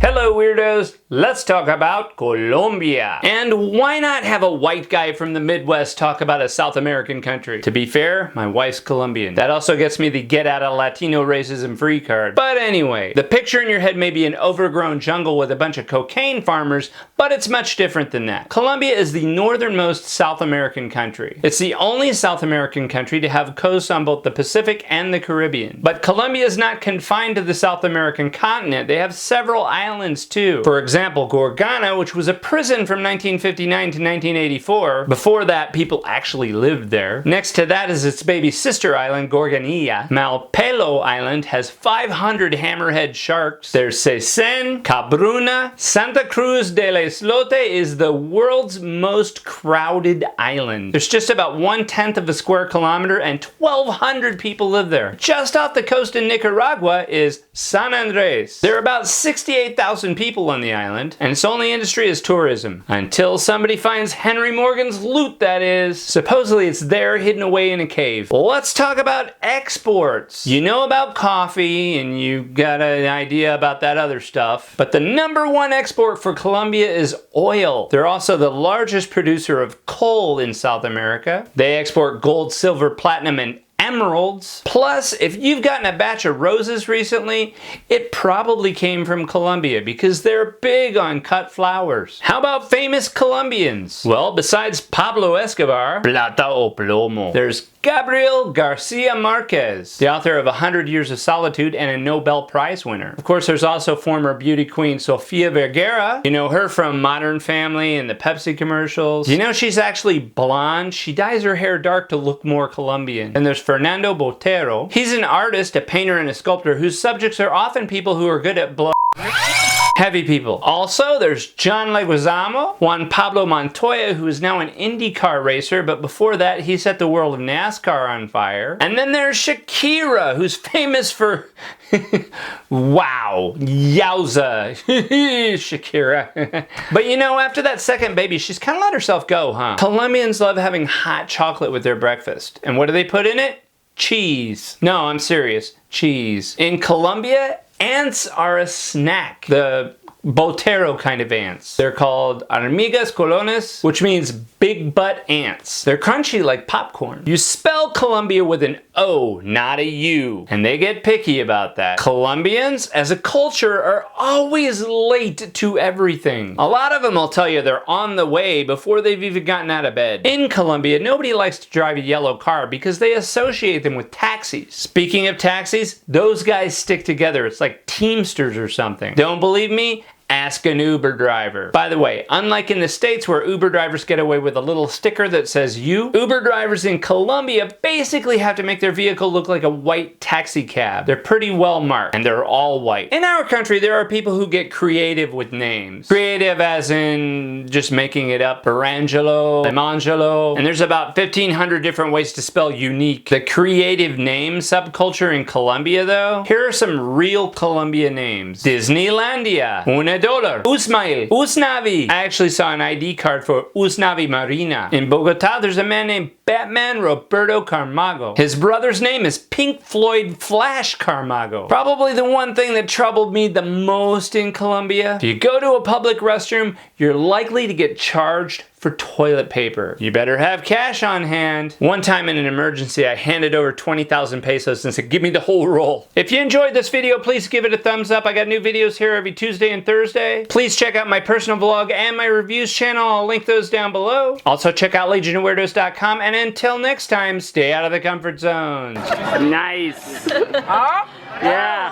Hello weirdos, let's talk about Colombia. And why not have a white guy from the Midwest talk about a South American country? To be fair, my wife's Colombian. That also gets me the get out of Latino racism free card. But anyway, the picture in your head may be an overgrown jungle with a bunch of cocaine farmers, but it's much different than that. Colombia is the northernmost South American country. It's the only South American country to have coasts on both the Pacific and the Caribbean. But Colombia is not confined to the South American continent. They have several islands too. For example, Gorgana, which was a prison from 1959 to 1984. Before that, people actually lived there. Next to that is its baby sister island, Gorganilla. Malpelo Island has 500 hammerhead sharks. There's Sesen, Cabruna. Santa Cruz del Islote is the world's most crowded island. There's just about 1/10 of a square kilometer and 1,200 people live there. Just off the coast in Nicaragua is San Andres. There are about 68,000 people on the island, and its only industry is tourism. Until somebody finds Henry Morgan's loot, that is. Supposedly it's there hidden away in a cave. Let's talk about exports. You know about coffee, and you got an idea about that other stuff. But the #1 export for Colombia is oil. They're also the largest producer of coal in South America. They export gold, silver, platinum, and emeralds. Plus, if you've gotten a batch of roses recently, it probably came from Colombia because they're big on cut flowers. How about famous Colombians? Well, besides Pablo Escobar, Plata o Plomo, there's Gabriel Garcia Marquez, the author of 100 Years of Solitude and a Nobel Prize winner. Of course, there's also former beauty queen Sofia Vergara. You know her from Modern Family and the Pepsi commercials. You know she's actually blonde. She dyes her hair dark to look more Colombian. And there's Fernando Botero. He's an artist, a painter, and a sculptor whose subjects are often people who are good at blood. Heavy people. Also, there's John Leguizamo, Juan Pablo Montoya, who is now an IndyCar racer, but before that, he set the world of NASCAR on fire. And then there's Shakira, who's famous for... wow. Yowza. Shakira. But you know, after that second baby, she's kind of let herself go, huh? Colombians love having hot chocolate with their breakfast. And what do they put in it? Cheese. No, I'm serious. Cheese. In Colombia, ants are a snack. The Botero kind of ants. They're called hormigas colones, which means big butt ants. They're crunchy like popcorn. You spell Colombia with an O, not a U, and they get picky about that. Colombians, as a culture, are always late to everything. A lot of them will tell you they're on the way before they've even gotten out of bed. In Colombia, nobody likes to drive a yellow car because they associate them with taxis. Speaking of taxis, those guys stick together. It's like Teamsters or something. Don't believe me? Ask an Uber driver. By the way, unlike in the States where Uber drivers get away with a little sticker that says you, Uber drivers in Colombia basically have to make their vehicle look like a white taxi cab. They're pretty well marked, and they're all white. In our country, there are people who get creative with names. Creative as in just making it up. Barangelo, Lemangelo, and there's about 1,500 different ways to spell unique. The creative name subculture in Colombia, though, here are some real Colombia names. Disneylandia, $1, Usmail, Usnavi. I actually saw an ID card for Usnavi Marina. In Bogota, there's a man named Batman Roberto Carmago. His brother's name is Pink Floyd Flash Carmago. Probably the one thing that troubled me the most in Colombia. If you go to a public restroom, you're likely to get charged for toilet paper. You better have cash on hand. One time in an emergency, I handed over 20,000 pesos and said, give me the whole roll. If you enjoyed this video, please give it a thumbs up. I got new videos here every Tuesday and Thursday. Please check out my personal vlog and my reviews channel. I'll link those down below. Also check out legionofweirdos.com, and until next time, stay out of the comfort zone. Nice. Huh? Yeah.